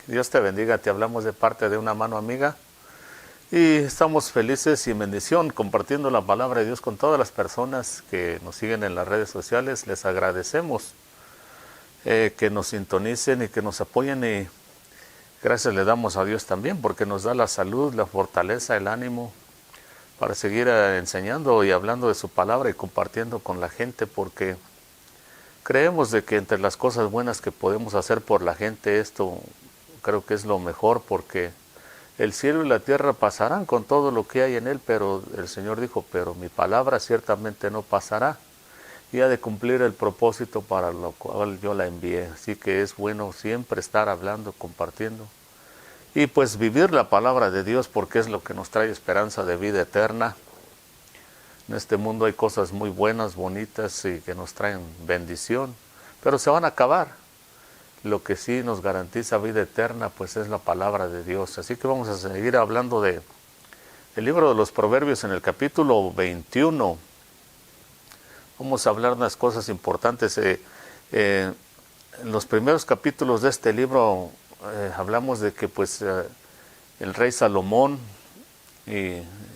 Dios te bendiga, te hablamos de parte de una mano amiga y estamos felices y en bendición compartiendo la palabra de Dios con todas las personas que nos siguen en las redes sociales. Les agradecemos que nos sintonicen y que nos apoyen, y gracias le damos a Dios también porque nos da la salud, la fortaleza, el ánimo para seguir enseñando y hablando de su palabra y compartiendo con la gente, porque creemos de que entre las cosas buenas que podemos hacer por la gente, esto creo que es lo mejor, porque el cielo y la tierra pasarán con todo lo que hay en él, pero el Señor dijo, pero mi palabra ciertamente no pasará, y ha de cumplir el propósito para lo cual yo la envié. Así que es bueno siempre estar hablando, compartiendo, y pues vivir la palabra de Dios, porque es lo que nos trae esperanza de vida eterna. En este mundo hay cosas muy buenas, bonitas y que nos traen bendición, pero se van a acabar. Lo que sí nos garantiza vida eterna, pues es la palabra de Dios. Así que vamos a seguir hablando de el libro de los Proverbios en el capítulo 21. Vamos a hablar de unas cosas importantes. En los primeros capítulos de este libro hablamos de que el rey Salomón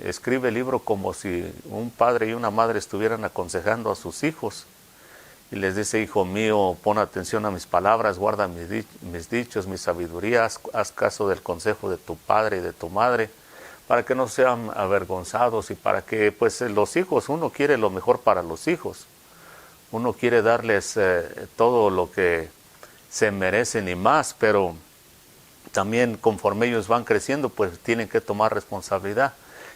escribe el libro como si un padre y una madre estuvieran aconsejando a sus hijos. Y les dice, hijo mío, pon atención a mis palabras, guarda mis dichos, mi sabiduría, haz caso del consejo de tu padre y de tu madre, para que no sean avergonzados y para que los hijos, uno quiere lo mejor para los hijos. Uno quiere darles todo lo que se merecen y más, pero también conforme ellos van creciendo, pues tienen que tomar responsabilidad.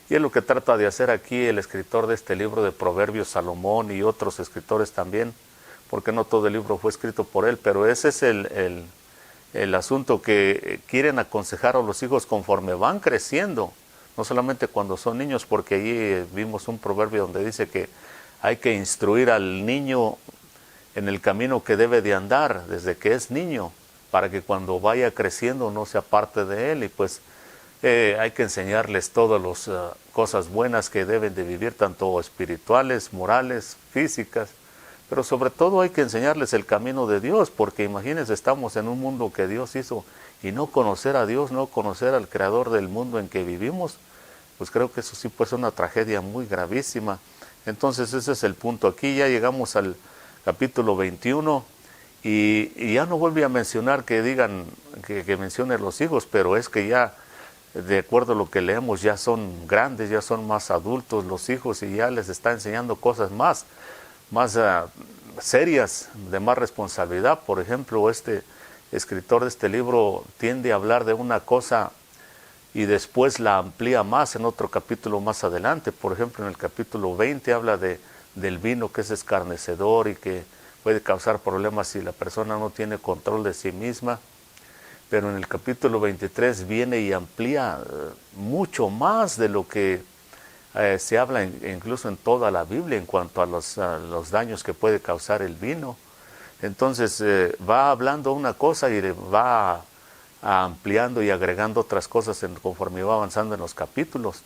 Y es lo que trata de hacer aquí el escritor de este libro de Proverbios, Salomón, y otros escritores también, porque no todo el libro fue escrito por él, pero ese es el asunto, que quieren aconsejar a los hijos conforme van creciendo, no solamente cuando son niños, porque allí vimos un proverbio donde dice que hay que instruir al niño en el camino que debe de andar desde que es niño, para que cuando vaya creciendo no se aparte de él. Y hay que enseñarles todas las cosas buenas que deben de vivir, tanto espirituales, morales, físicas, pero sobre todo hay que enseñarles el camino de Dios, porque imagínense, estamos en un mundo que Dios hizo, y no conocer a Dios, no conocer al creador del mundo en que vivimos, pues creo que eso sí puede ser una tragedia muy gravísima. Entonces ese es el punto. Aquí ya llegamos al capítulo 21, y ya no vuelve a mencionar que digan, que mencione los hijos, pero es que ya, de acuerdo a lo que leemos, ya son grandes, ya son más adultos los hijos, y ya les está enseñando cosas más serias, de más responsabilidad. Por ejemplo, este escritor de este libro tiende a hablar de una cosa y después la amplía más en otro capítulo más adelante. Por ejemplo, en el capítulo 20 habla del vino, que es escarnecedor y que puede causar problemas si la persona no tiene control de sí misma. Pero en el capítulo 23 viene y amplía mucho más de lo que se habla incluso en toda la Biblia en cuanto a los daños que puede causar el vino. Entonces va hablando una cosa y va ampliando y agregando otras cosas conforme va avanzando en los capítulos.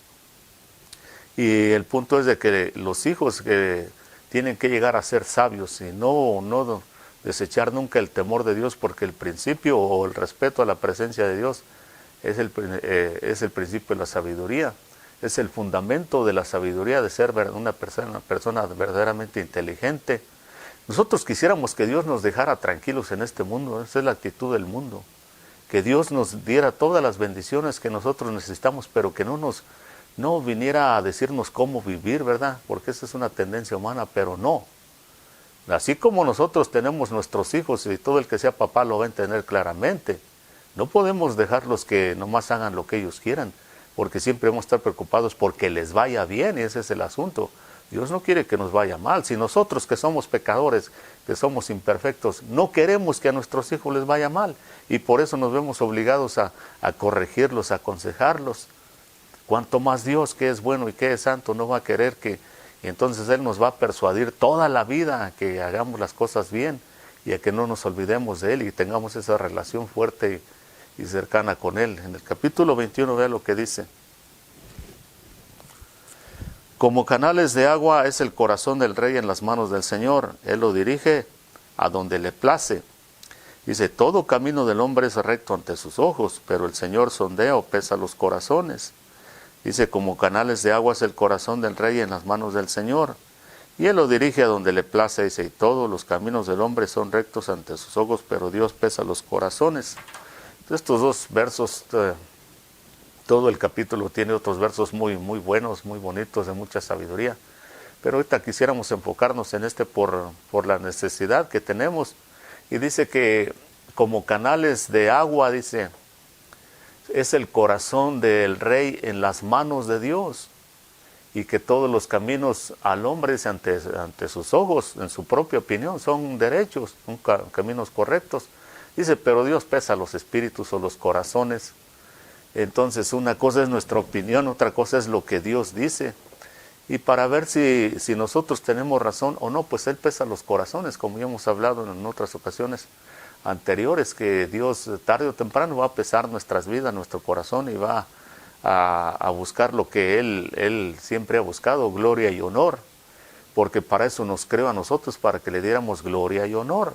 Y el punto es de que los hijos tienen que llegar a ser sabios y no desechar nunca el temor de Dios, porque el principio o el respeto a la presencia de Dios es el principio de la sabiduría. Es el fundamento de la sabiduría, de ser una persona verdaderamente inteligente. Nosotros quisiéramos que Dios nos dejara tranquilos en este mundo. Esa es la actitud del mundo. Que Dios nos diera todas las bendiciones que nosotros necesitamos, pero que no viniera a decirnos cómo vivir, ¿verdad? Porque esa es una tendencia humana, pero no. Así como nosotros tenemos nuestros hijos, y todo el que sea papá lo va a entender claramente, no podemos dejarlos que nomás hagan lo que ellos quieran, porque siempre vamos a estar preocupados porque les vaya bien, y ese es el asunto. Dios no quiere que nos vaya mal. Si nosotros, que somos pecadores, que somos imperfectos, no queremos que a nuestros hijos les vaya mal, y por eso nos vemos obligados a corregirlos, a aconsejarlos. Cuanto más Dios, que es bueno y que es santo, no va a querer y entonces Él nos va a persuadir toda la vida a que hagamos las cosas bien y a que no nos olvidemos de Él y tengamos esa relación fuerte y cercana con Él. En el capítulo 21 vea lo que dice. Como canales de agua es el corazón del rey en las manos del Señor. Él lo dirige a donde le place. Dice, todo camino del hombre es recto ante sus ojos, pero el Señor sondea o pesa los corazones. Dice, como canales de agua es el corazón del rey en las manos del Señor, y él lo dirige a donde le place. Dice, y todos los caminos del hombre son rectos ante sus ojos, pero Dios pesa los corazones. Estos dos versos, todo el capítulo tiene otros versos muy buenos, muy bonitos, de mucha sabiduría. Pero ahorita quisiéramos enfocarnos en este por la necesidad que tenemos. Y dice que como canales de agua, dice, es el corazón del rey en las manos de Dios. Y que todos los caminos al hombre, dice, ante sus ojos, en su propia opinión, son derechos, son caminos correctos. Dice, pero Dios pesa los espíritus o los corazones. Entonces una cosa es nuestra opinión, otra cosa es lo que Dios dice. Y para ver si nosotros tenemos razón o no, pues Él pesa los corazones, como ya hemos hablado en otras ocasiones anteriores, que Dios tarde o temprano va a pesar nuestras vidas, nuestro corazón, y va a buscar lo que Él siempre ha buscado, gloria y honor, porque para eso nos creó a nosotros, para que le diéramos gloria y honor.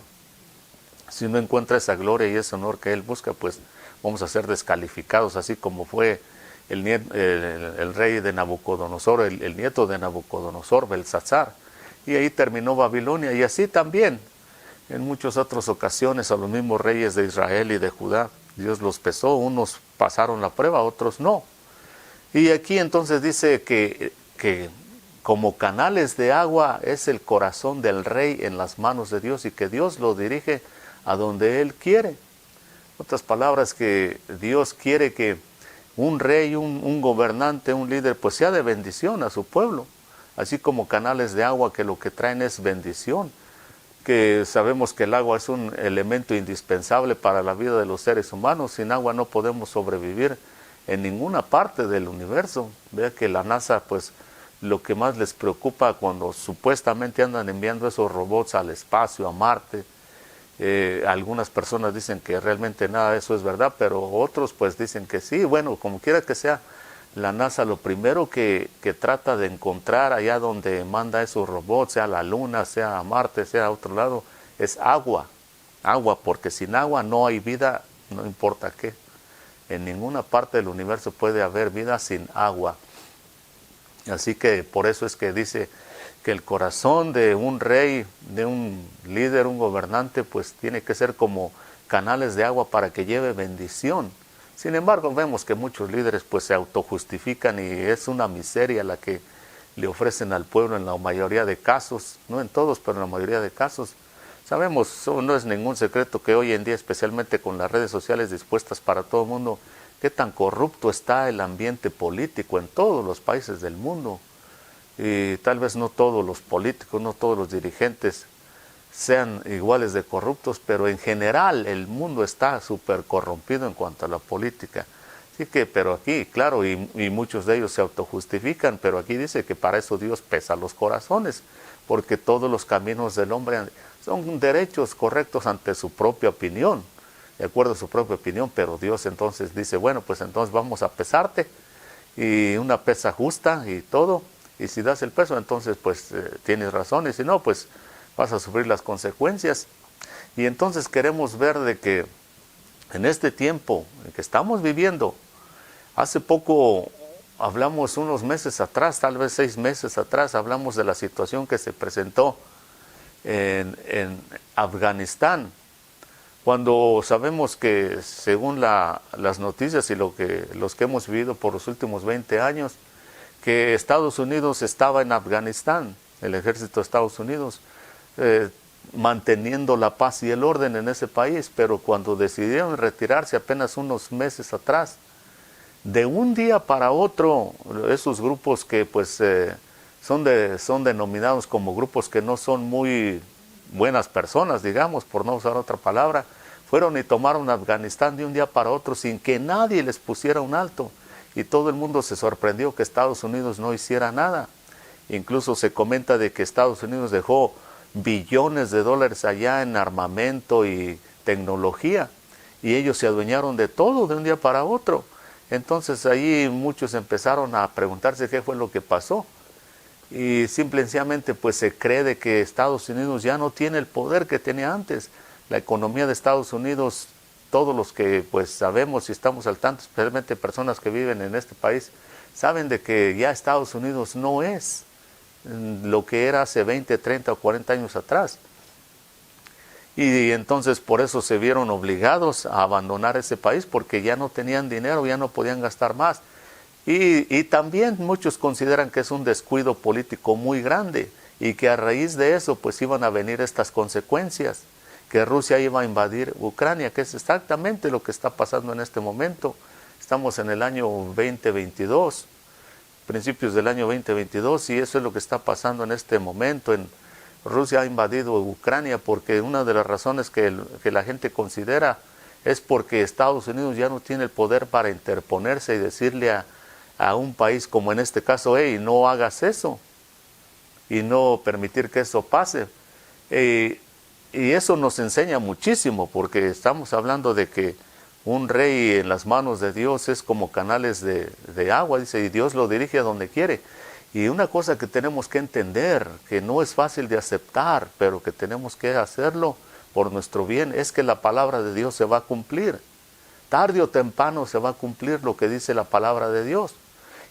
Si no encuentra esa gloria y ese honor que Él busca, pues vamos a ser descalificados, así como fue el rey de Nabucodonosor, el nieto de Nabucodonosor, Belsasar, y ahí terminó Babilonia. Y así también, en muchas otras ocasiones, a los mismos reyes de Israel y de Judá, Dios los pesó, unos pasaron la prueba, otros no. Y aquí entonces dice que como canales de agua es el corazón del rey en las manos de Dios, y que Dios lo dirige a donde Él quiere. Otras palabras, que Dios quiere que un rey, un gobernante, un líder, pues sea de bendición a su pueblo, así como canales de agua que lo que traen es bendición, que sabemos que el agua es un elemento indispensable para la vida de los seres humanos. Sin agua no podemos sobrevivir en ninguna parte del universo. Vea que la NASA, pues lo que más les preocupa cuando supuestamente andan enviando esos robots al espacio, a Marte, algunas personas dicen que realmente nada de eso es verdad, pero otros pues dicen que sí. Bueno, como quiera que sea, la NASA lo primero que trata de encontrar allá donde manda esos robots, sea a la Luna, sea a Marte, sea a otro lado, es agua. Agua, porque sin agua no hay vida, no importa qué. En ninguna parte del universo puede haber vida sin agua. Así que por eso es que dice que el corazón de un rey, de un líder, un gobernante, pues tiene que ser como canales de agua para que lleve bendición. Sin embargo, vemos que muchos líderes pues se autojustifican, y es una miseria la que le ofrecen al pueblo en la mayoría de casos, no en todos, pero en la mayoría de casos. Sabemos, no es ningún secreto, que hoy en día, especialmente con las redes sociales dispuestas para todo el mundo, qué tan corrupto está el ambiente político en todos los países del mundo. Y tal vez no todos los políticos, no todos los dirigentes sean iguales de corruptos, pero en general el mundo está súper corrompido en cuanto a la política. Así que, pero aquí, claro, y muchos de ellos se autojustifican, pero aquí dice que para eso Dios pesa los corazones, porque todos los caminos del hombre son derechos correctos ante su propia opinión, de acuerdo a su propia opinión, pero Dios entonces dice, bueno, pues entonces vamos a pesarte, y una pesa justa y todo, y si das el peso, entonces pues tienes razón, y si no, pues vas a sufrir las consecuencias. Y entonces queremos ver de que en este tiempo en que estamos viviendo, hace poco hablamos, unos meses atrás, tal vez 6 meses atrás, hablamos de la situación que se presentó en Afganistán, cuando sabemos que según las noticias y los que hemos vivido por los últimos 20 años, que Estados Unidos estaba en Afganistán, el ejército de Estados Unidos, manteniendo la paz y el orden en ese país, pero cuando decidieron retirarse apenas unos meses atrás, de un día para otro, esos grupos que pues son denominados como grupos que no son muy buenas personas, digamos, por no usar otra palabra, fueron y tomaron Afganistán de un día para otro sin que nadie les pusiera un alto, y todo el mundo se sorprendió que Estados Unidos no hiciera nada. Incluso se comenta de que Estados Unidos dejó billones de dólares allá en armamento y tecnología, y ellos se adueñaron de todo de un día para otro. Entonces ahí muchos empezaron a preguntarse qué fue lo que pasó, y simplemente pues se cree de que Estados Unidos ya no tiene el poder que tenía antes. la economía de Estados Unidos, todos los que pues sabemos y estamos al tanto, especialmente personas que viven en este país, saben de que ya Estados Unidos no es lo que era hace 20, 30 o 40 años atrás. Y entonces por eso se vieron obligados a abandonar ese país, porque ya no tenían dinero, ya no podían gastar más. Y también muchos consideran que es un descuido político muy grande y que a raíz de eso pues iban a venir estas consecuencias, que Rusia iba a invadir Ucrania, que es exactamente lo que está pasando en este momento. Estamos en el año 2022, principios del año 2022, y eso es lo que está pasando en este momento. Rusia ha invadido Ucrania porque una de las razones que la gente considera es porque Estados Unidos ya no tiene el poder para interponerse y decirle a un país como en este caso, hey, no hagas eso, y no permitir que eso pase. Y eso nos enseña muchísimo, porque estamos hablando de que un rey en las manos de Dios es como canales de agua, dice, y Dios lo dirige a donde quiere. Y una cosa que tenemos que entender, que no es fácil de aceptar, pero que tenemos que hacerlo por nuestro bien, es que la palabra de Dios se va a cumplir. Tarde o temprano se va a cumplir lo que dice la palabra de Dios.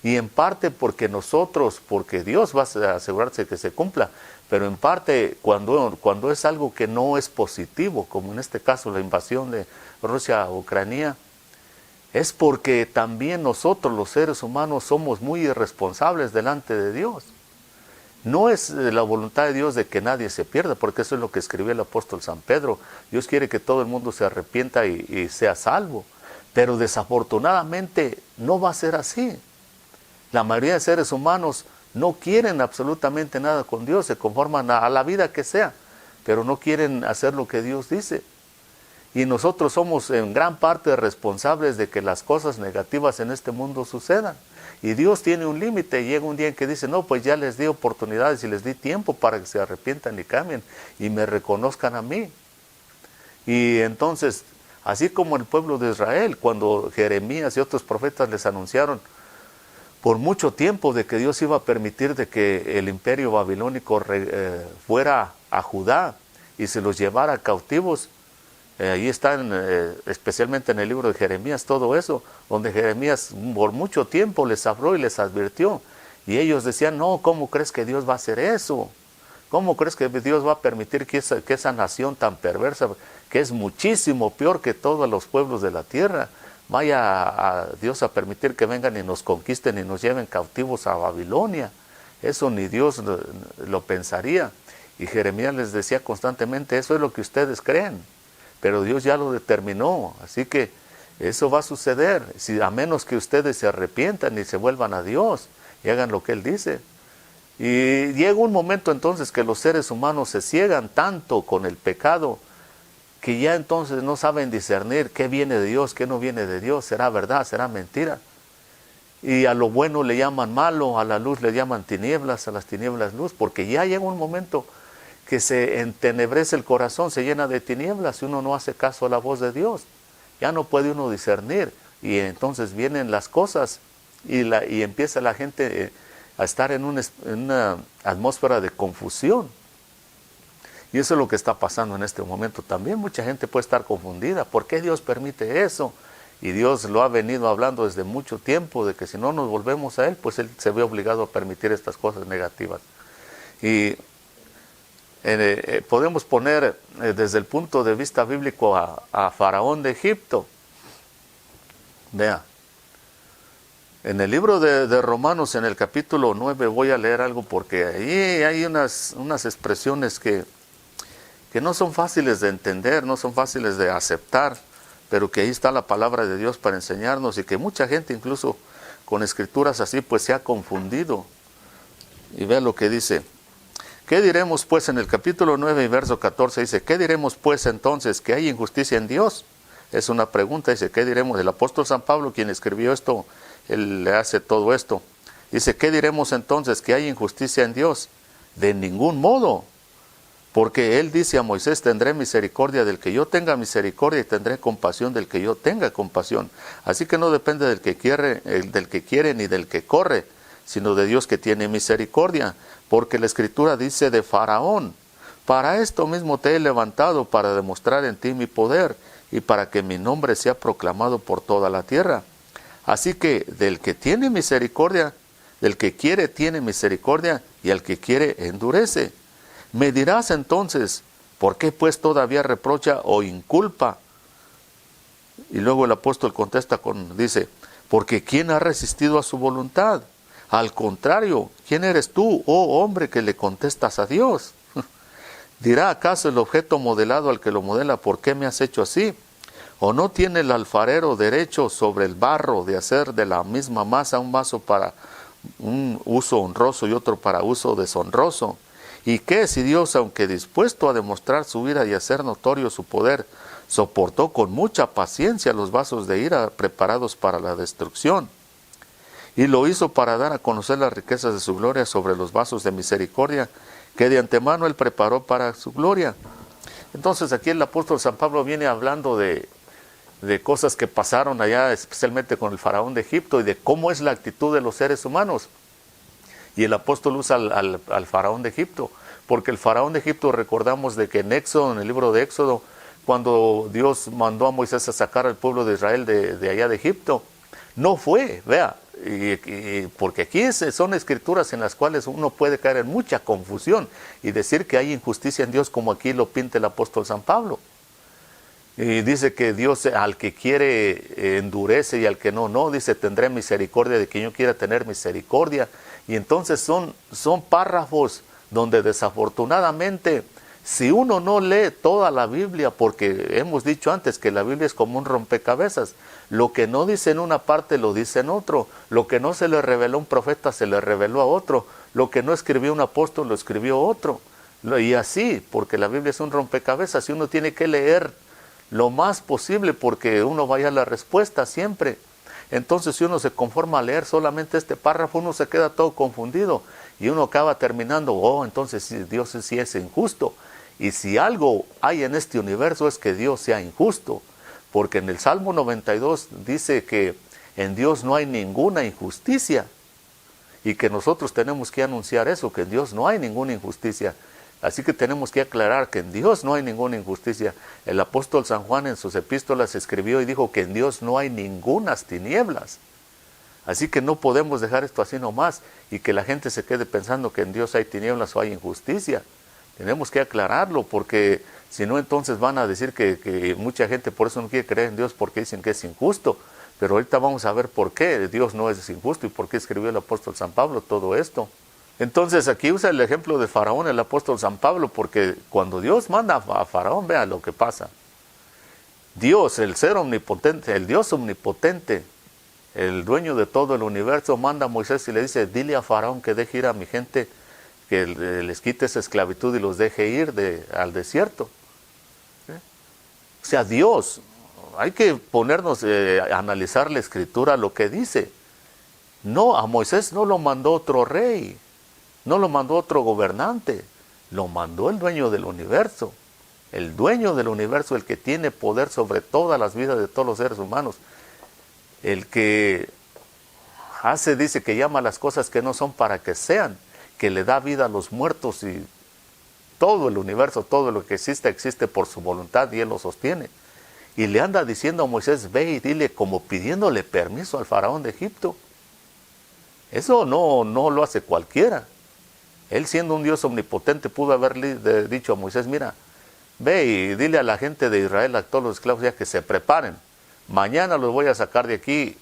Y en parte porque Dios va a asegurarse que se cumpla, pero en parte cuando es algo que no es positivo, como en este caso la invasión de Rusia a Ucrania, es porque también nosotros los seres humanos somos muy irresponsables delante de Dios. No es la voluntad de Dios de que nadie se pierda, porque eso es lo que escribió el apóstol San Pedro. Dios quiere que todo el mundo se arrepienta y sea salvo, pero desafortunadamente no va a ser así. La mayoría de seres humanos no quieren absolutamente nada con Dios, se conforman a la vida que sea, pero no quieren hacer lo que Dios dice. Y nosotros somos en gran parte responsables de que las cosas negativas en este mundo sucedan. Y Dios tiene un límite, llega un día en que dice, no, pues ya les di oportunidades y les di tiempo para que se arrepientan y cambien y me reconozcan a mí. Y entonces, así como el pueblo de Israel, cuando Jeremías y otros profetas les anunciaron por mucho tiempo de que Dios iba a permitir de que el imperio babilónico fuera a Judá y se los llevara cautivos. Ahí está especialmente en el libro de Jeremías todo eso, donde Jeremías por mucho tiempo les habló y les advirtió. Y ellos decían, no, ¿cómo crees que Dios va a hacer eso? ¿Cómo crees que Dios va a permitir que esa nación tan perversa, que es muchísimo peor que todos los pueblos de la tierra, vaya a Dios a permitir que vengan y nos conquisten y nos lleven cautivos a Babilonia? Eso ni Dios lo pensaría. Y Jeremías les decía constantemente, eso es lo que ustedes creen, pero Dios ya lo determinó, así que eso va a suceder, a menos que ustedes se arrepientan y se vuelvan a Dios y hagan lo que Él dice. Y llega un momento entonces que los seres humanos se ciegan tanto con el pecado, que ya entonces no saben discernir qué viene de Dios, qué no viene de Dios, será verdad, será mentira. Y a lo bueno le llaman malo, a la luz le llaman tinieblas, a las tinieblas luz, porque ya llega un momento que se entenebrece el corazón, se llena de tinieblas y uno no hace caso a la voz de Dios. Ya no puede uno discernir y entonces vienen las cosas y empieza la gente a estar en una atmósfera de confusión. Y eso es lo que está pasando en este momento. También mucha gente puede estar confundida. ¿Por qué Dios permite eso? Y Dios lo ha venido hablando desde mucho tiempo, de que si no nos volvemos a Él, pues Él se ve obligado a permitir estas cosas negativas. Y podemos poner desde el punto de vista bíblico a Faraón de Egipto. Vea, en el libro de Romanos, en el capítulo 9, voy a leer algo porque ahí hay unas expresiones que no son fáciles de entender, no son fáciles de aceptar, pero que ahí está la palabra de Dios para enseñarnos y que mucha gente incluso con escrituras así pues se ha confundido. Y vea lo que dice. ¿Qué diremos pues en el capítulo 9 y verso 14? Dice, ¿qué diremos pues entonces? ¿Que hay injusticia en Dios? Es una pregunta, dice, ¿qué diremos? El apóstol San Pablo, quien escribió esto, él le hace todo esto. Dice, ¿qué diremos entonces? ¿Que hay injusticia en Dios? De ningún modo. Porque él dice a Moisés, tendré misericordia del que yo tenga misericordia y tendré compasión del que yo tenga compasión. Así que no depende del que quiere ni del que corre, sino de Dios que tiene misericordia. Porque la Escritura dice de Faraón, Para esto mismo te he levantado, para demostrar en ti mi poder, y para que mi nombre sea proclamado por toda la tierra. Así que del que tiene misericordia, del que quiere tiene misericordia, y al que quiere endurece. Me dirás entonces, ¿por qué pues todavía reprocha o inculpa? Y luego el apóstol contesta dice, porque ¿quién ha resistido a su voluntad? Al contrario, ¿quién eres tú, oh hombre, que le contestas a Dios? ¿Dirá acaso el objeto modelado al que lo modela, ¿por qué me has hecho así? ¿O no tiene el alfarero derecho sobre el barro de hacer de la misma masa un vaso para un uso honroso y otro para uso deshonroso? ¿Y qué si Dios, aunque dispuesto a demostrar su ira y hacer notorio su poder, soportó con mucha paciencia los vasos de ira preparados para la destrucción? Y lo hizo para dar a conocer las riquezas de su gloria sobre los vasos de misericordia, que de antemano Él preparó para su gloria. Entonces aquí el apóstol San Pablo viene hablando de cosas que pasaron allá, especialmente con el faraón de Egipto, y de cómo es la actitud de los seres humanos. Y el apóstol usa al faraón de Egipto, porque el faraón de Egipto, recordamos de que en Éxodo, en el libro de Éxodo, cuando Dios mandó a Moisés a sacar al pueblo de Israel de allá de Egipto, no fue, vea, porque aquí son escrituras en las cuales uno puede caer en mucha confusión y decir que hay injusticia en Dios, como aquí lo pinta el apóstol San Pablo. Y dice que Dios al que quiere endurece y al que no, dice tendré misericordia de quien yo quiera tener misericordia. Y entonces son párrafos donde desafortunadamente, si uno no lee toda la Biblia, porque hemos dicho antes que la Biblia es como un rompecabezas, lo que no dice en una parte lo dice en otro, lo que no se le reveló a un profeta se le reveló a otro, lo que no escribió un apóstol lo escribió otro, y así, porque la Biblia es un rompecabezas y uno tiene que leer lo más posible porque uno vaya a la respuesta siempre. Entonces si uno se conforma a leer solamente este párrafo, uno se queda todo confundido y uno acaba terminando, entonces Dios sí es injusto. Y si algo hay en este universo es que Dios sea injusto, porque en el Salmo 92 dice que en Dios no hay ninguna injusticia y que nosotros tenemos que anunciar eso, que en Dios no hay ninguna injusticia. Así que tenemos que aclarar que en Dios no hay ninguna injusticia. El apóstol San Juan en sus epístolas escribió y dijo que en Dios no hay ningunas tinieblas. Así que no podemos dejar esto así nomás y que la gente se quede pensando que en Dios hay tinieblas o hay injusticia. Tenemos que aclararlo porque si no entonces van a decir que mucha gente por eso no quiere creer en Dios porque dicen que es injusto. Pero ahorita vamos a ver por qué Dios no es injusto y por qué escribió el apóstol San Pablo todo esto. Entonces aquí usa el ejemplo de Faraón el apóstol San Pablo, porque cuando Dios manda a Faraón, vea lo que pasa. Dios, el ser omnipotente, el Dios omnipotente, el dueño de todo el universo, manda a Moisés y le dice, dile a Faraón que deje ir a mi gente, que les quite esa esclavitud y los deje ir al desierto. ¿Sí? O sea, Dios, hay que ponernos a analizar la escritura, lo que dice. No, a Moisés no lo mandó otro rey. No lo mandó otro gobernante, lo mandó el dueño del universo. El dueño del universo, el que tiene poder sobre todas las vidas de todos los seres humanos. El que dice que llama las cosas que no son para que sean, que le da vida a los muertos y todo el universo, todo lo que existe, existe por su voluntad y Él lo sostiene. Y le anda diciendo a Moisés, ve y dile, como pidiéndole permiso al faraón de Egipto. Eso no lo hace cualquiera. Él siendo un Dios omnipotente pudo haberle dicho a Moisés, mira, ve y dile a la gente de Israel, a todos los esclavos ya que se preparen. Mañana los voy a sacar de aquí,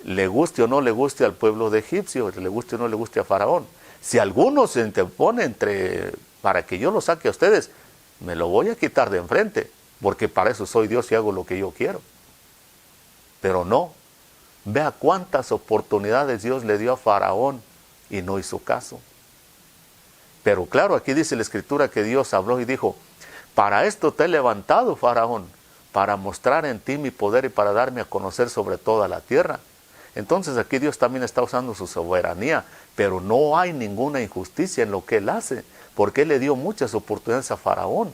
le guste o no le guste al pueblo de egipcio, le guste o no le guste a Faraón. Si alguno se interpone para que yo lo saque a ustedes, me lo voy a quitar de enfrente, porque para eso soy Dios y hago lo que yo quiero. Pero no, vea cuántas oportunidades Dios le dio a Faraón y no hizo caso. Pero claro, aquí dice la Escritura que Dios habló y dijo, para esto te he levantado, Faraón, para mostrar en ti mi poder y para darme a conocer sobre toda la tierra. Entonces aquí Dios también está usando su soberanía, pero no hay ninguna injusticia en lo que Él hace, porque Él le dio muchas oportunidades a Faraón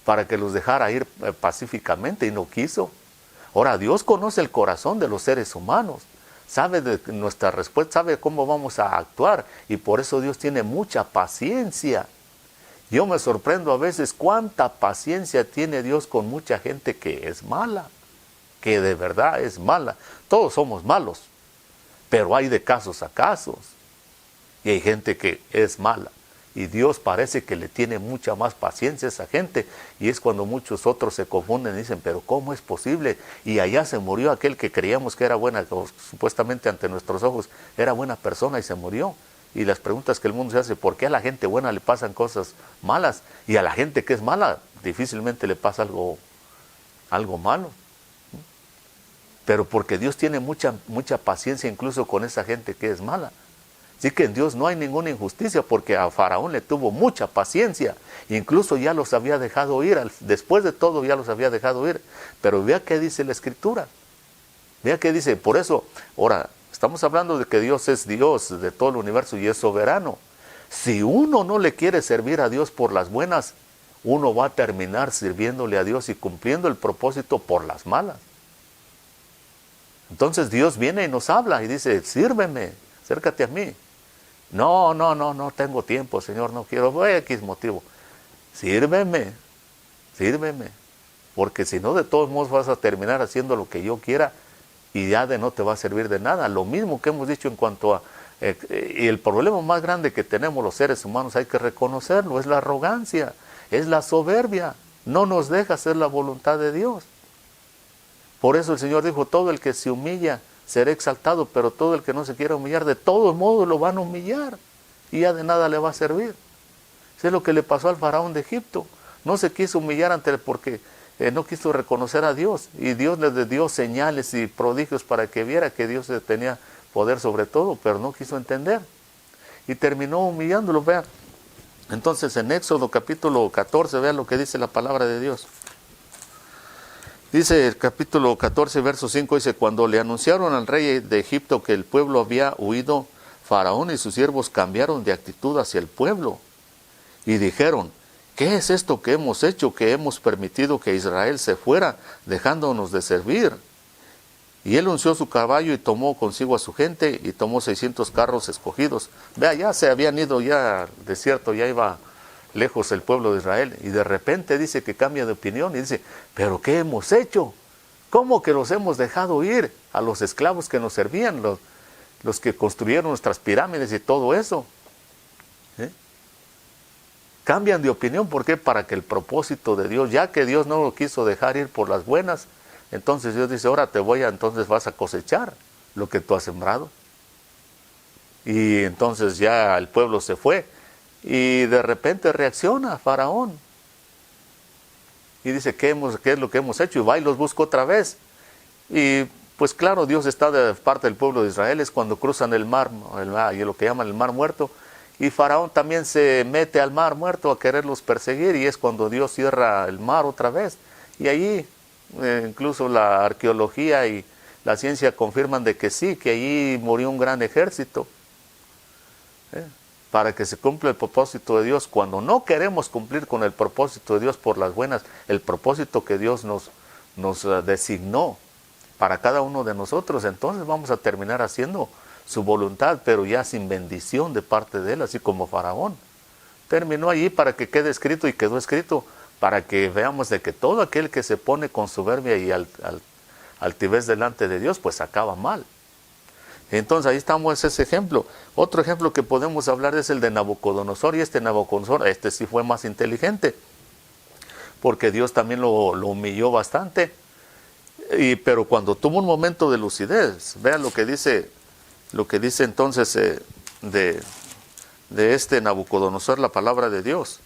para que los dejara ir pacíficamente y no quiso. Ahora, Dios conoce el corazón de los seres humanos. Sabe de nuestra respuesta, sabe cómo vamos a actuar y por eso Dios tiene mucha paciencia Yo me sorprendo a veces cuánta paciencia tiene Dios con mucha gente que es mala, que de verdad es mala. Todos somos malos, pero hay de casos a casos. Y hay gente que es mala. Y Dios parece que le tiene mucha más paciencia a esa gente. Y es cuando muchos otros se confunden y dicen, pero ¿cómo es posible? Y allá se murió aquel que creíamos que era buena, que supuestamente ante nuestros ojos era buena persona y se murió. Y las preguntas que el mundo se hace, ¿por qué a la gente buena le pasan cosas malas? Y a la gente que es mala difícilmente le pasa algo malo. Pero porque Dios tiene mucha paciencia incluso con esa gente que es mala. Así que en Dios no hay ninguna injusticia, porque a Faraón le tuvo mucha paciencia. Incluso ya los había dejado ir, después de todo ya los había dejado ir. Pero vea qué dice la Escritura. Vea qué dice, por eso, ahora, estamos hablando de que Dios es Dios de todo el universo y es soberano. Si uno no le quiere servir a Dios por las buenas, uno va a terminar sirviéndole a Dios y cumpliendo el propósito por las malas. Entonces Dios viene y nos habla y dice, sírveme, acércate a mí. No tengo tiempo, Señor, no quiero, voy a X motivo. Sírveme, porque si no, de todos modos vas a terminar haciendo lo que yo quiera y ya no te va a servir de nada. Lo mismo que hemos dicho en cuanto a, y el problema más grande que tenemos los seres humanos, hay que reconocerlo, es la arrogancia, es la soberbia, no nos deja hacer la voluntad de Dios. Por eso el Señor dijo, todo el que se humilla será exaltado, pero todo el que no se quiera humillar, de todos modos lo van a humillar y ya de nada le va a servir. Eso es lo que le pasó al faraón de Egipto. No se quiso humillar ante él porque no quiso reconocer a Dios, y Dios le dio señales y prodigios para que viera que Dios tenía poder sobre todo, pero no quiso entender y terminó humillándolo. Vean entonces en Éxodo capítulo 14, vean lo que dice la palabra de Dios. Dice el capítulo 14, verso 5, dice, cuando le anunciaron al rey de Egipto que el pueblo había huido, Faraón y sus siervos cambiaron de actitud hacia el pueblo y dijeron, ¿qué es esto que hemos hecho, que hemos permitido que Israel se fuera, dejándonos de servir? Y él unció su caballo y tomó consigo a su gente y tomó 600 carros escogidos. Vea, ya se habían ido ya al desierto, ya iba lejos el pueblo de Israel, y de repente dice que cambia de opinión y dice, ¿pero qué hemos hecho? ¿Cómo que los hemos dejado ir a los esclavos que nos servían, los que construyeron nuestras pirámides y todo eso? Cambian de opinión, ¿por qué? Para que el propósito de Dios, ya que Dios no lo quiso dejar ir por las buenas, entonces Dios dice, ahora entonces vas a cosechar lo que tú has sembrado. Y entonces ya el pueblo se fue. Y de repente reacciona Faraón y dice, ¿qué es lo que hemos hecho? Y va y los busca otra vez. Y pues claro, Dios está de parte del pueblo de Israel, es cuando cruzan el mar, y lo que llaman el mar muerto. Y Faraón también se mete al mar muerto a quererlos perseguir, y es cuando Dios cierra el mar otra vez. Y allí incluso la arqueología y la ciencia confirman de que sí, que allí murió un gran ejército. Para que se cumpla el propósito de Dios. Cuando no queremos cumplir con el propósito de Dios por las buenas, el propósito que Dios nos designó para cada uno de nosotros, entonces vamos a terminar haciendo su voluntad, pero ya sin bendición de parte de Él, así como Faraón. Terminó allí para que quede escrito, y quedó escrito para que veamos de que todo aquel que se pone con soberbia y altivez delante de Dios, pues acaba mal. Entonces ahí estamos, ese ejemplo. Otro ejemplo que podemos hablar es el de Nabucodonosor, y Nabucodonosor, sí fue más inteligente, porque Dios también lo humilló bastante, pero cuando tuvo un momento de lucidez, vean lo que dice entonces de Nabucodonosor, la palabra de Dios,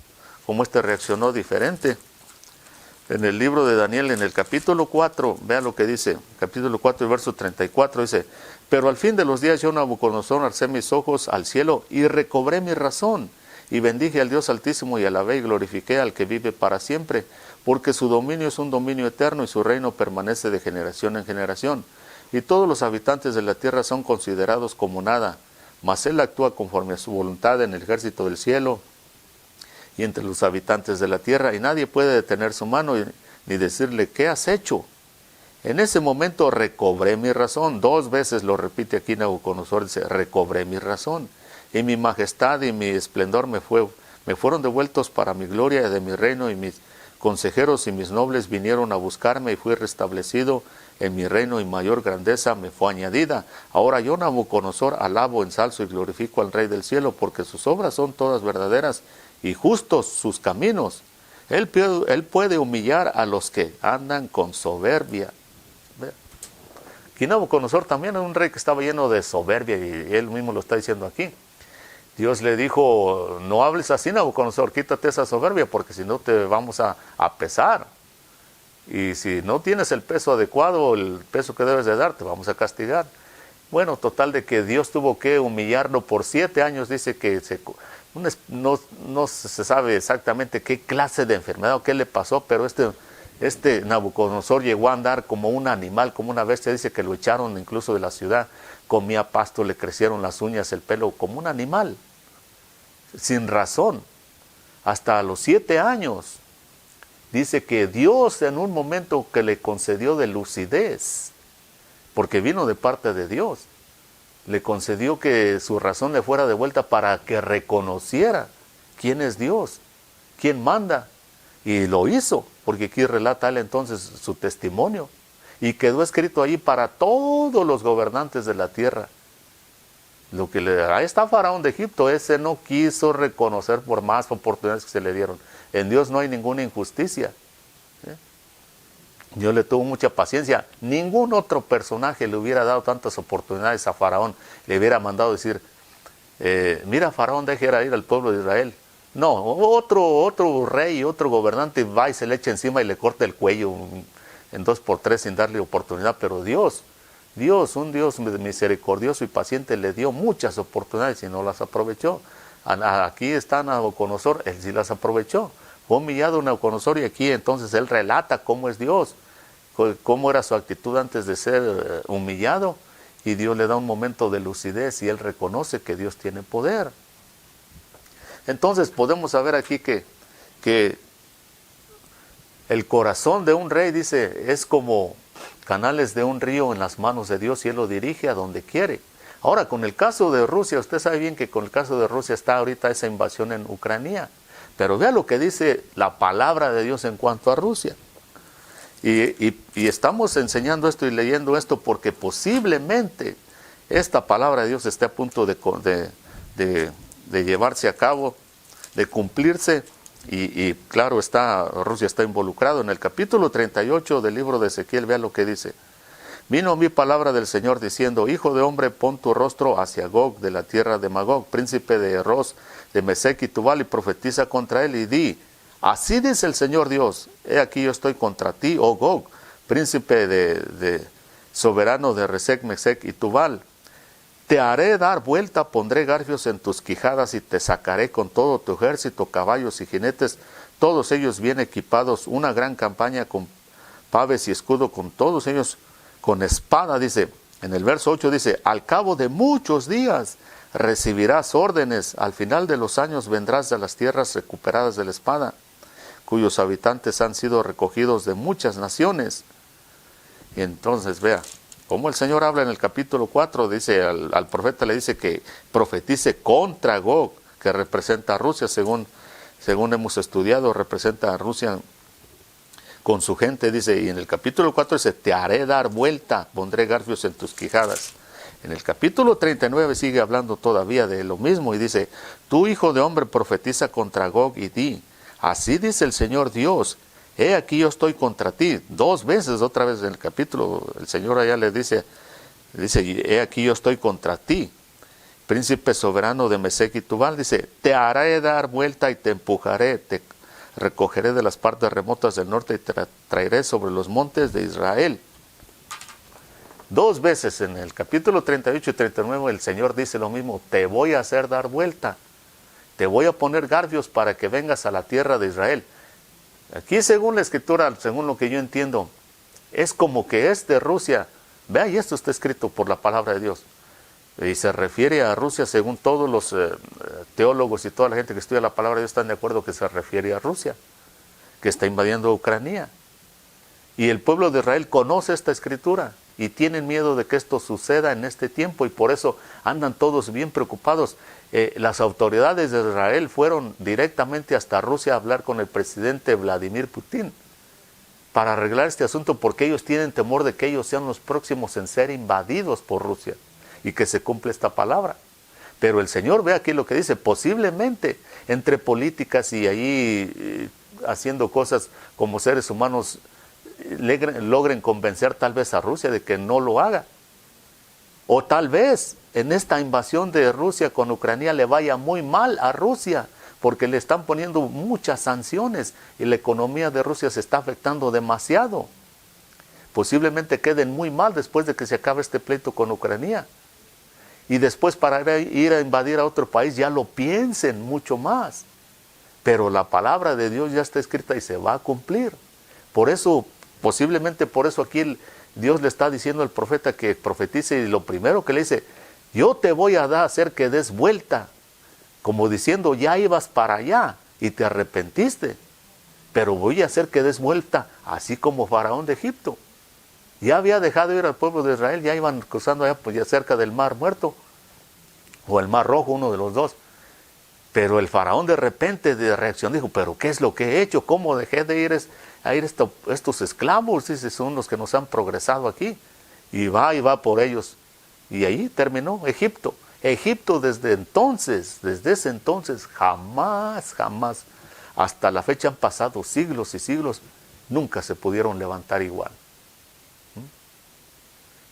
cómo reaccionó diferente. En el libro de Daniel, en el capítulo 4, vean lo que dice, capítulo 4 y verso 34, dice, pero al fin de los días yo, Nabucodonosor, alcé mis ojos al cielo y recobré mi razón, y bendije al Dios Altísimo y alabé y glorifiqué al que vive para siempre, porque su dominio es un dominio eterno y su reino permanece de generación en generación, y todos los habitantes de la tierra son considerados como nada, mas él actúa conforme a su voluntad en el ejército del cielo y entre los habitantes de la tierra, y nadie puede detener su mano ni decirle, ¿qué has hecho? En ese momento recobré mi razón. 2 veces lo repite aquí Nabucodonosor, dice, recobré mi razón, y mi majestad y mi esplendor me me fueron devueltos para mi gloria de mi reino, y mis consejeros y mis nobles vinieron a buscarme, y fui restablecido en mi reino, y mayor grandeza me fue añadida. Ahora yo, Nabucodonosor, alabo, ensalzo y glorifico al Rey del cielo, porque sus obras son todas verdaderas y justos sus caminos. Él puede humillar a los que andan con soberbia. Aquí Nabucodonosor también era un rey que estaba lleno de soberbia, y él mismo lo está diciendo aquí. Dios le dijo, no hables así, Nabucodonosor, quítate esa soberbia, porque si no te vamos a pesar. Y si no tienes el peso adecuado, el peso que debes de dar, te vamos a castigar. Bueno, total de que Dios tuvo que humillarlo por 7 años. Dice que no se sabe exactamente qué clase de enfermedad o qué le pasó, pero este Nabucodonosor llegó a andar como un animal, como una bestia. Dice que lo echaron incluso de la ciudad, comía pasto, le crecieron las uñas, el pelo, como un animal, sin razón, hasta los 7 años. Dice que Dios, en un momento que le concedió de lucidez, porque vino de parte de Dios, le concedió que su razón le fuera de vuelta para que reconociera quién es Dios, quién manda. Y lo hizo, porque aquí relata él entonces su testimonio, y quedó escrito ahí para todos los gobernantes de la tierra. Ahí está Faraón de Egipto, ese no quiso reconocer por más oportunidades que se le dieron. En Dios no hay ninguna injusticia. Dios le tuvo mucha paciencia. Ningún otro personaje le hubiera dado tantas oportunidades a Faraón. Le hubiera mandado decir, mira, Faraón, deje ir al pueblo de Israel. No, otro rey, otro gobernante va y se le echa encima y le corta el cuello en 2x3 sin darle oportunidad. Pero Dios, un Dios misericordioso y paciente, le dio muchas oportunidades y no las aprovechó. Aquí está Nabucodonosor, él sí las aprovechó. Fue humillado Nabucodonosor, y aquí entonces él relata cómo es Dios, cómo era su actitud antes de ser humillado, y Dios le da un momento de lucidez y él reconoce que Dios tiene poder. Entonces podemos saber aquí que el corazón de un rey, dice, es como canales de un río en las manos de Dios, y él lo dirige a donde quiere. Ahora, con el caso de Rusia, usted sabe bien que con el caso de Rusia está ahorita esa invasión en Ucrania. Pero vea lo que dice la palabra de Dios en cuanto a Rusia. Y estamos enseñando esto y leyendo esto porque posiblemente esta palabra de Dios esté a punto de llevarse a cabo, de cumplirse. Y claro, Rusia está involucrado. En el capítulo 38 del libro de Ezequiel, vea lo que dice. Vino a mí palabra del Señor diciendo, hijo de hombre, pon tu rostro hacia Gog, de la tierra de Magog, príncipe de Eros, de Mesec y Tubal, y profetiza contra él, y di, así dice el Señor Dios, he aquí yo estoy contra ti, oh Gog, príncipe de soberano de Resec, Mesec y Tubal. Te haré dar vuelta, pondré garfios en tus quijadas, y te sacaré con todo tu ejército, caballos y jinetes, todos ellos bien equipados, una gran campaña con paves y escudo, con todos ellos con espada. Dice, en el verso 8 dice, al cabo de muchos días recibirás órdenes, al final de los años vendrás a las tierras recuperadas de la espada, cuyos habitantes han sido recogidos de muchas naciones. Y entonces vea, como el Señor habla en el capítulo 4, dice, al profeta le dice que profetice contra Gog, que representa a Rusia, según hemos estudiado, representa a Rusia con su gente, dice, y en el capítulo 4 dice, te haré dar vuelta, pondré garfios en tus quijadas. En el capítulo 39 sigue hablando todavía de lo mismo y dice, tú, hijo de hombre, profetiza contra Gog y di, así dice el Señor Dios, he aquí yo estoy contra ti. 2 veces, otra vez en el capítulo, el Señor allá le dice, he aquí yo estoy contra ti, príncipe soberano de Mesec y Tubal, dice, te haré dar vuelta y te empujaré, te recogeré de las partes remotas del norte y te traeré sobre los montes de Israel. 2 veces en el capítulo 38 y 39 el Señor dice lo mismo, te voy a hacer dar vuelta, te voy a poner garfios para que vengas a la tierra de Israel. Aquí, según la escritura, según lo que yo entiendo, es como que es de Rusia. Vea, y esto está escrito por la palabra de Dios. Y se refiere a Rusia, según todos los teólogos y toda la gente que estudia la palabra de Dios están de acuerdo que se refiere a Rusia, que está invadiendo Ucrania. Y el pueblo de Israel conoce esta escritura y tienen miedo de que esto suceda en este tiempo y por eso andan todos bien preocupados. Las autoridades de Israel fueron directamente hasta Rusia a hablar con el presidente Vladimir Putin para arreglar este asunto porque ellos tienen temor de que ellos sean los próximos en ser invadidos por Rusia y que se cumpla esta palabra. Pero el Señor ve aquí lo que dice, posiblemente entre políticas y ahí haciendo cosas como seres humanos logren convencer tal vez a Rusia de que no lo haga. O tal vez en esta invasión de Rusia con Ucrania le vaya muy mal a Rusia, porque le están poniendo muchas sanciones y la economía de Rusia se está afectando demasiado. Posiblemente queden muy mal después de que se acabe este pleito con Ucrania. Y después para ir a invadir a otro país ya lo piensen mucho más. Pero la palabra de Dios ya está escrita y se va a cumplir. Por eso, posiblemente por eso aquí Dios le está diciendo al profeta que profetice y lo primero que le dice, yo te voy a hacer que des vuelta, como diciendo ya ibas para allá y te arrepentiste, pero voy a hacer que des vuelta, así como Faraón de Egipto. Ya había dejado ir al pueblo de Israel, ya iban cruzando allá pues ya cerca del Mar Muerto, o el Mar Rojo, uno de los dos. Pero el Faraón de repente de reacción dijo, pero ¿qué es lo que he hecho? ¿Cómo dejé de ir estos esclavos? Dice, son los que nos han progresado aquí. Y va por ellos. Y ahí terminó Egipto. Egipto desde ese entonces, jamás, hasta la fecha han pasado siglos y siglos, nunca se pudieron levantar igual.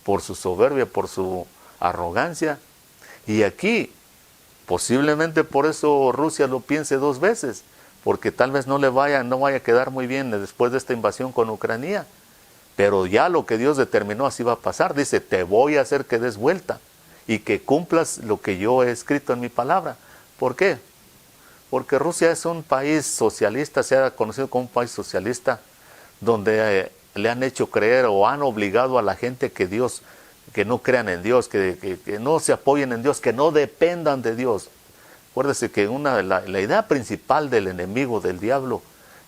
Por su soberbia, por su arrogancia. Y aquí, posiblemente por eso Rusia lo piense dos veces, porque tal vez no vaya a quedar muy bien después de esta invasión con Ucrania. Pero ya lo que Dios determinó así va a pasar. Dice, te voy a hacer que des vuelta y que cumplas lo que yo he escrito en mi palabra. ¿Por qué? Porque Rusia es un país socialista, se ha conocido como un país socialista, donde le han hecho creer o han obligado a la gente que no crean en Dios, que no se apoyen en Dios, que no dependan de Dios. Acuérdese que la idea principal del enemigo, del diablo,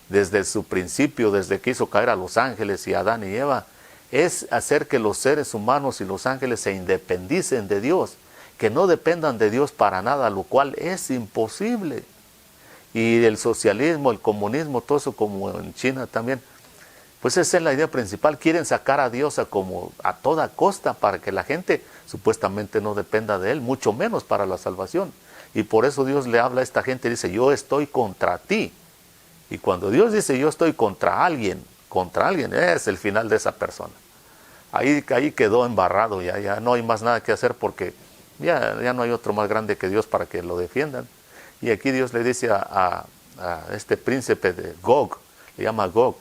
desde su principio, desde que hizo caer a los ángeles y a Adán y Eva, es hacer que los seres humanos y los ángeles se independicen de Dios, que no dependan de Dios para nada, lo cual es imposible. Y el socialismo, el comunismo, todo eso como en China también, pues esa es la idea principal. Quieren sacar a Dios a toda costa para que la gente supuestamente no dependa de Él, mucho menos para la salvación. Y por eso Dios le habla a esta gente y dice, yo estoy contra ti. Y cuando Dios dice, yo estoy contra alguien, es el final de esa persona. Ahí quedó embarrado, ya no hay más nada que hacer porque ya no hay otro más grande que Dios para que lo defiendan. Y aquí Dios le dice a este príncipe de Gog, le llama Gog,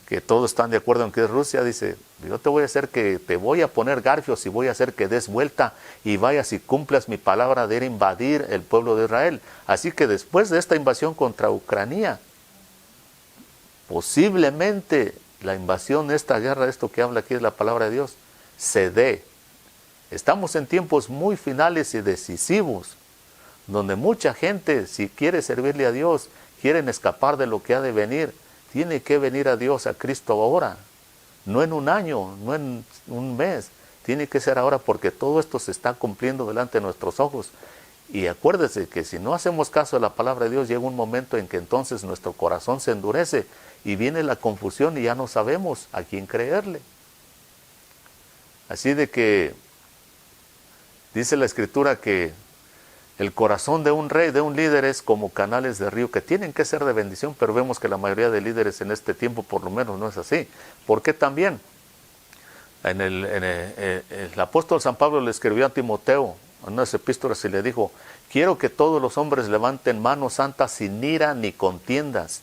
que todos están de acuerdo en que es Rusia, dice, yo te voy a hacer que te voy a poner garfios y voy a hacer que des vuelta y vayas y cumplas mi palabra de ir a invadir el pueblo de Israel. Así que después de esta invasión contra Ucrania, posiblemente la invasión, esta guerra, esto que habla aquí es la palabra de Dios, se dé. Estamos en tiempos muy finales y decisivos, donde mucha gente, si quiere servirle a Dios, quieren escapar de lo que ha de venir, tiene que venir a Dios, a Cristo ahora, no en un año, no en un mes, tiene que ser ahora porque todo esto se está cumpliendo delante de nuestros ojos. Y acuérdese que si no hacemos caso a la palabra de Dios, llega un momento en que entonces nuestro corazón se endurece y viene la confusión y ya no sabemos a quién creerle. Así de que dice la Escritura que el corazón de un rey, de un líder, es como canales de río que tienen que ser de bendición, pero vemos que la mayoría de líderes en este tiempo por lo menos no es así. ¿Por qué también? El apóstol San Pablo le escribió a Timoteo en unas epístolas y le dijo, quiero que todos los hombres levanten manos santas sin ira ni contiendas,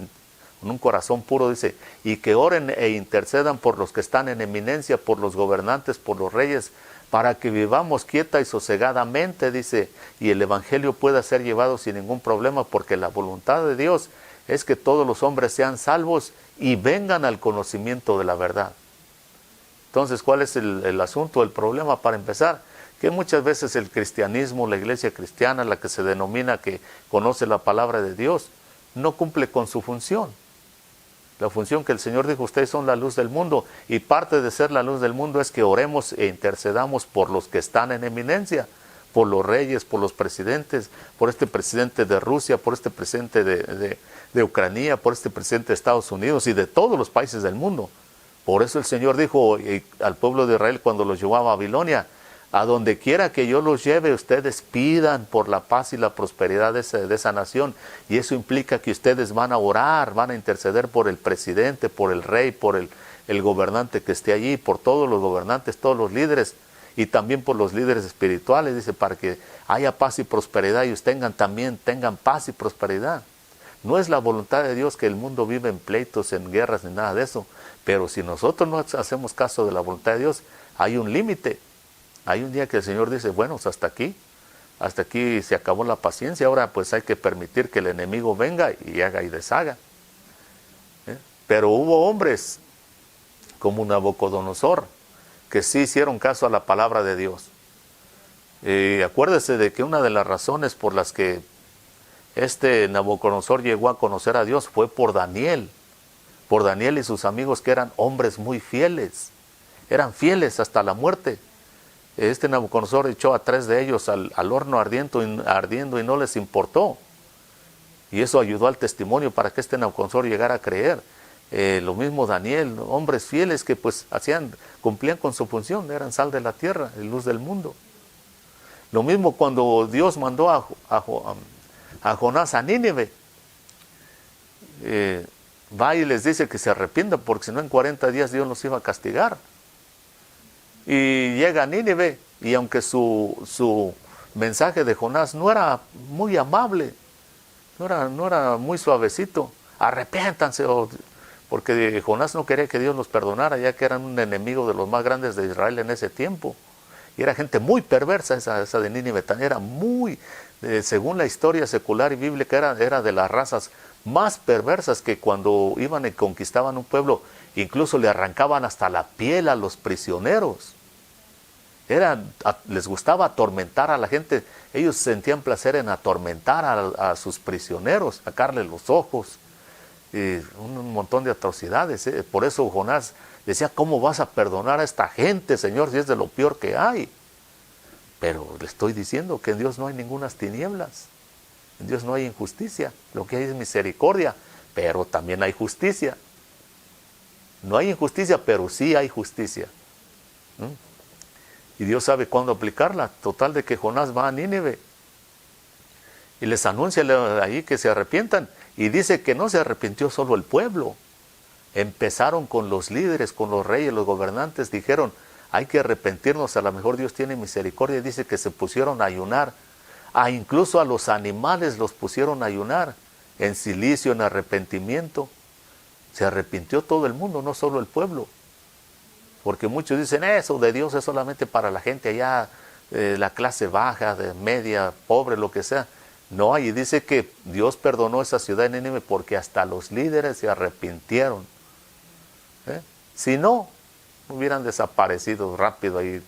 con un corazón puro, dice, y que oren e intercedan por los que están en eminencia, por los gobernantes, por los reyes, para que vivamos quieta y sosegadamente, dice, y el evangelio pueda ser llevado sin ningún problema, porque la voluntad de Dios es que todos los hombres sean salvos y vengan al conocimiento de la verdad. Entonces, ¿cuál es el asunto, el problema para empezar? Que muchas veces el cristianismo, la iglesia cristiana, la que se denomina que conoce la palabra de Dios, no cumple con su función. La función que el Señor dijo, ustedes son la luz del mundo. Y parte de ser la luz del mundo es que oremos e intercedamos por los que están en eminencia, por los reyes, por los presidentes, por este presidente de Rusia, por este presidente de Ucrania, por este presidente de Estados Unidos y de todos los países del mundo. Por eso el Señor dijo al pueblo de Israel cuando los llevó a Babilonia, a donde quiera que yo los lleve, ustedes pidan por la paz y la prosperidad de esa nación. Y eso implica que ustedes van a orar, van a interceder por el presidente, por el rey, por el gobernante que esté allí, por todos los gobernantes, todos los líderes, y también por los líderes espirituales, dice, para que haya paz y prosperidad y ustedes también tengan paz y prosperidad. No es la voluntad de Dios que el mundo vive en pleitos, en guerras, ni nada de eso. Pero si nosotros no hacemos caso de la voluntad de Dios, hay un límite. Hay un día que el Señor dice, bueno, pues hasta aquí se acabó la paciencia, ahora pues hay que permitir que el enemigo venga y haga y deshaga. Pero hubo hombres como Nabucodonosor que sí hicieron caso a la palabra de Dios. Acuérdese de que una de las razones por las que este Nabucodonosor llegó a conocer a Dios fue por Daniel y sus amigos, que eran hombres muy fieles, eran fieles hasta la muerte. Este Nabucodonosor echó a 3 de ellos al horno ardiendo y no les importó. Y eso ayudó al testimonio para que este Nabucodonosor llegara a creer. Lo mismo Daniel, hombres fieles que pues cumplían con su función, eran sal de la tierra, luz del mundo. Lo mismo cuando Dios mandó a Jonás a Nínive. Va y les dice que se arrepientan, porque si no en 40 días Dios los iba a castigar. Y llega a Nínive, y aunque su mensaje de Jonás no era muy amable, no era muy suavecito, arrepiéntanse, porque Jonás no quería que Dios los perdonara, ya que eran un enemigo de los más grandes de Israel en ese tiempo. Y era gente muy perversa esa de Nínive, era muy, según la historia secular y bíblica, era de las razas más perversas, que cuando iban y conquistaban un pueblo, incluso le arrancaban hasta la piel a los prisioneros. Les gustaba atormentar a la gente. Ellos sentían placer en atormentar a sus prisioneros, sacarle los ojos, un montón de atrocidades. Por eso Jonás decía, ¿cómo vas a perdonar a esta gente, Señor, si es de lo peor que hay? Pero le estoy diciendo que en Dios no hay ningunas tinieblas, en Dios no hay injusticia, lo que hay es misericordia, pero también hay justicia. No hay injusticia, pero sí hay justicia. Y Dios sabe cuándo aplicarla. Total de que Jonás va a Nínive y les anuncia ahí que se arrepientan. Y dice que no se arrepintió solo el pueblo. Empezaron con los líderes, con los reyes, los gobernantes. Dijeron, hay que arrepentirnos, a lo mejor Dios tiene misericordia. Y dice que se pusieron a ayunar. Incluso a los animales los pusieron a ayunar, en silicio, en arrepentimiento. Se arrepintió todo el mundo, no solo el pueblo. Porque muchos dicen, eso de Dios es solamente para la gente allá, la clase baja, de media, pobre, lo que sea. No, y dice que Dios perdonó esa ciudad de Nínive porque hasta los líderes se arrepintieron. Si no, hubieran desaparecido rápido ahí.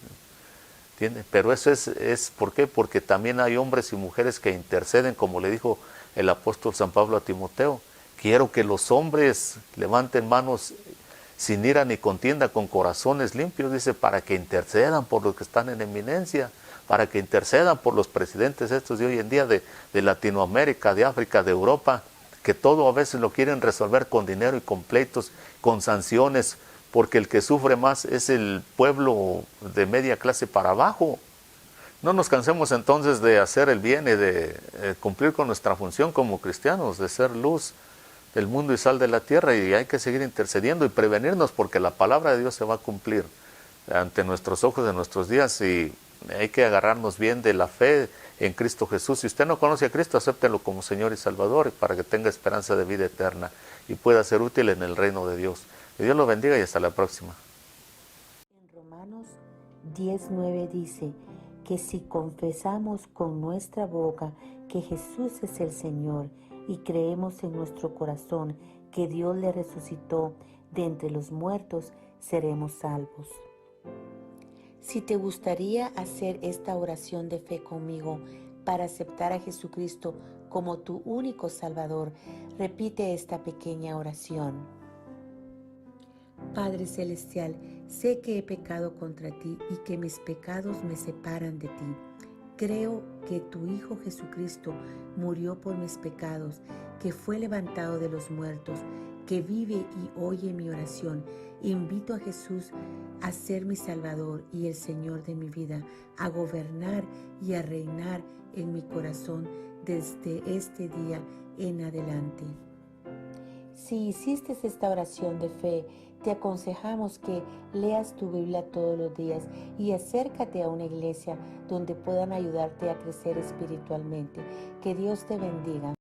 ¿Entiende? Pero eso es ¿por qué? Porque también hay hombres y mujeres que interceden, como le dijo el apóstol San Pablo a Timoteo. Quiero que los hombres levanten manos sin ira ni contienda, con corazones limpios, dice, para que intercedan por los que están en eminencia, para que intercedan por los presidentes estos de hoy en día de Latinoamérica, de África, de Europa, que todo a veces lo quieren resolver con dinero y con pleitos, con sanciones, porque el que sufre más es el pueblo de media clase para abajo. No nos cansemos entonces de hacer el bien y de cumplir con nuestra función como cristianos, de ser luz del mundo y sal de la tierra, y hay que seguir intercediendo y prevenirnos, porque la palabra de Dios se va a cumplir ante nuestros ojos de nuestros días, y hay que agarrarnos bien de la fe en Cristo Jesús. Si usted no conoce a Cristo, acéptelo como Señor y Salvador, para que tenga esperanza de vida eterna y pueda ser útil en el reino de Dios. Que Dios lo bendiga y hasta la próxima. En Romanos 10:9 dice que si confesamos con nuestra boca que Jesús es el Señor y creemos en nuestro corazón que Dios le resucitó de entre los muertos, seremos salvos. Si te gustaría hacer esta oración de fe conmigo para aceptar a Jesucristo como tu único Salvador, repite esta pequeña oración. Padre Celestial, sé que he pecado contra ti y que mis pecados me separan de ti. Creo que tu Hijo Jesucristo murió por mis pecados, que fue levantado de los muertos, que vive y oye mi oración. Invito a Jesús a ser mi Salvador y el Señor de mi vida, a gobernar y a reinar en mi corazón desde este día en adelante. Si hiciste esta oración de fe, te aconsejamos que leas tu Biblia todos los días y acércate a una iglesia donde puedan ayudarte a crecer espiritualmente. Que Dios te bendiga.